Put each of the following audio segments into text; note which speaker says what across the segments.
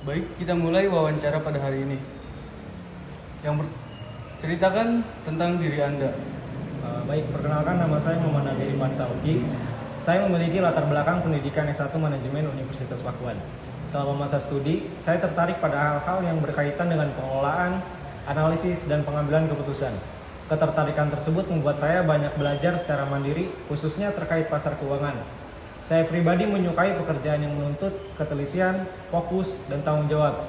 Speaker 1: Baik, kita mulai wawancara pada hari ini. Yang ceritakan tentang diri Anda.
Speaker 2: Baik, perkenalkan nama saya Muhammad Nadir Iman Sauki. Saya memiliki latar belakang pendidikan S1 Manajemen Universitas Pakuan. Selama masa studi, saya tertarik pada hal-hal yang berkaitan dengan pengelolaan, analisis, dan pengambilan keputusan. Ketertarikan tersebut membuat saya banyak belajar secara mandiri, khususnya terkait pasar keuangan. Saya pribadi menyukai pekerjaan yang menuntut ketelitian, fokus, dan tanggung jawab.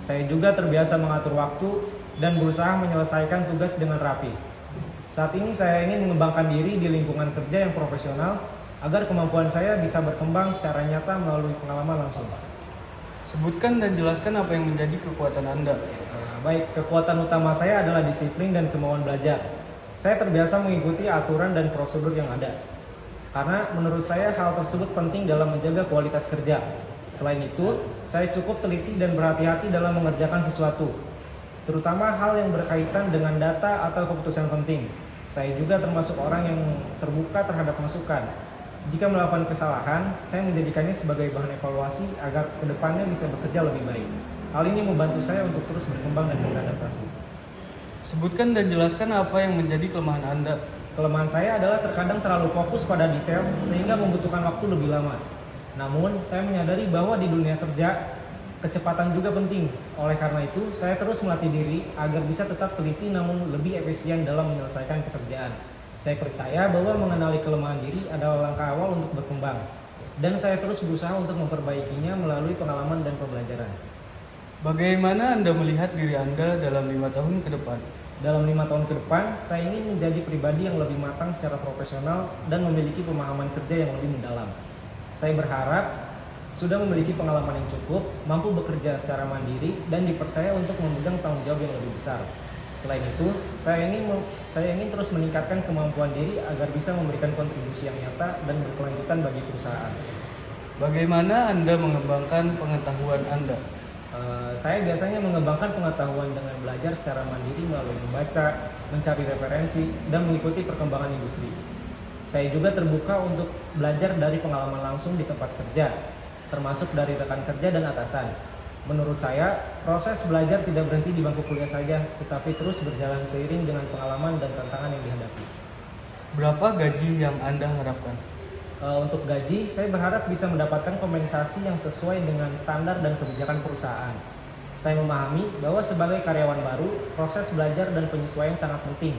Speaker 2: Saya juga terbiasa mengatur waktu dan berusaha menyelesaikan tugas dengan rapi. Saat ini saya ingin mengembangkan diri di lingkungan kerja yang profesional agar kemampuan saya bisa berkembang secara nyata melalui pengalaman langsung.
Speaker 1: Sebutkan dan jelaskan apa yang menjadi kekuatan Anda.
Speaker 2: Baik, kekuatan utama saya adalah disiplin dan kemauan belajar. Saya terbiasa mengikuti aturan dan prosedur yang ada. Karena menurut saya hal tersebut penting dalam menjaga kualitas kerja. Selain itu, saya cukup teliti dan berhati-hati dalam mengerjakan sesuatu, terutama hal yang berkaitan dengan data atau keputusan penting. Saya juga termasuk orang yang terbuka terhadap masukan. Jika melakukan kesalahan, saya menjadikannya sebagai bahan evaluasi agar kedepannya bisa bekerja lebih baik. Hal ini membantu saya untuk terus berkembang dan beradaptasi.
Speaker 1: Sebutkan dan jelaskan apa yang menjadi kelemahan Anda.
Speaker 2: Kelemahan saya adalah terkadang terlalu fokus pada detail sehingga membutuhkan waktu lebih lama. Namun, saya menyadari bahwa di dunia kerja, kecepatan juga penting. Oleh karena itu, saya terus melatih diri agar bisa tetap teliti namun lebih efisien dalam menyelesaikan pekerjaan. Saya percaya bahwa mengenali kelemahan diri adalah langkah awal untuk berkembang. Dan saya terus berusaha untuk memperbaikinya melalui pengalaman dan pembelajaran.
Speaker 1: Bagaimana Anda melihat diri Anda dalam 5 tahun ke depan?
Speaker 2: Dalam 5 tahun ke depan, saya ingin menjadi pribadi yang lebih matang secara profesional dan memiliki pemahaman kerja yang lebih mendalam. Saya berharap sudah memiliki pengalaman yang cukup, mampu bekerja secara mandiri, dan dipercaya untuk memegang tanggung jawab yang lebih besar. Selain itu, saya ingin terus meningkatkan kemampuan diri agar bisa memberikan kontribusi yang nyata dan berkelanjutan bagi perusahaan.
Speaker 1: Bagaimana Anda mengembangkan pengetahuan Anda?
Speaker 2: Saya biasanya mengembangkan pengetahuan dengan belajar secara mandiri melalui membaca, mencari referensi, dan mengikuti perkembangan industri. Saya juga terbuka untuk belajar dari pengalaman langsung di tempat kerja, termasuk dari rekan kerja dan atasan. Menurut saya, proses belajar tidak berhenti di bangku kuliah saja, tetapi terus berjalan seiring dengan pengalaman dan tantangan yang dihadapi.
Speaker 1: Berapa gaji yang Anda harapkan?
Speaker 2: Untuk gaji, saya berharap bisa mendapatkan kompensasi yang sesuai dengan standar dan kebijakan perusahaan. Saya memahami bahwa sebagai karyawan baru, proses belajar dan penyesuaian sangat penting.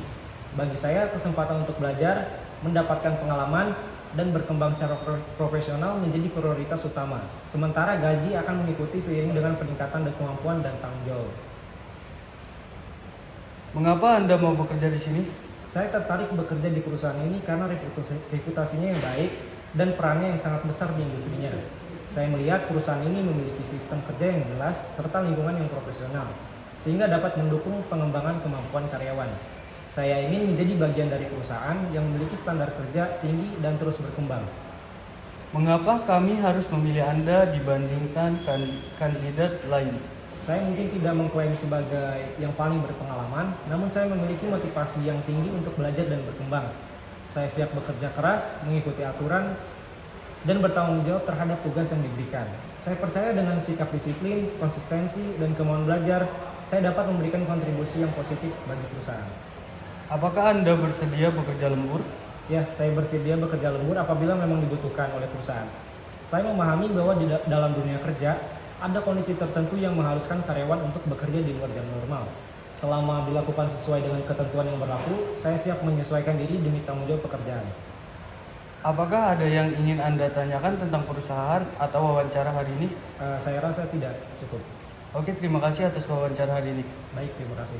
Speaker 2: Bagi saya, kesempatan untuk belajar, mendapatkan pengalaman, dan berkembang secara profesional menjadi prioritas utama. Sementara gaji akan mengikuti seiring dengan peningkatan dan kemampuan dan tanggung jawab.
Speaker 1: Mengapa Anda mau bekerja di sini?
Speaker 2: Saya tertarik bekerja di perusahaan ini karena reputasinya yang baik dan perannya yang sangat besar di industrinya. Saya melihat perusahaan ini memiliki sistem kerja yang jelas serta lingkungan yang profesional, sehingga dapat mendukung pengembangan kemampuan karyawan. Saya ingin menjadi bagian dari perusahaan yang memiliki standar kerja tinggi dan terus berkembang.
Speaker 1: Mengapa kami harus memilih Anda dibandingkan kandidat lain?
Speaker 2: Saya mungkin tidak mengklaim sebagai yang paling berpengalaman, namun saya memiliki motivasi yang tinggi untuk belajar dan berkembang. Saya siap bekerja keras, mengikuti aturan, dan bertanggung jawab terhadap tugas yang diberikan. Saya percaya dengan sikap disiplin, konsistensi, dan kemauan belajar, saya dapat memberikan kontribusi yang positif bagi perusahaan.
Speaker 1: Apakah Anda bersedia bekerja lembur?
Speaker 2: Ya, saya bersedia bekerja lembur apabila memang dibutuhkan oleh perusahaan. Saya memahami bahwa di dalam dunia kerja, ada kondisi tertentu yang mengharuskan karyawan untuk bekerja di luar jam normal. Selama dilakukan sesuai dengan ketentuan yang berlaku, saya siap menyesuaikan diri demi tanggung jawab pekerjaan.
Speaker 1: Apakah ada yang ingin Anda tanyakan tentang perusahaan atau wawancara hari ini?
Speaker 2: Saya rasa tidak cukup.
Speaker 1: Oke, terima kasih atas wawancara hari ini.
Speaker 2: Baik, terima kasih.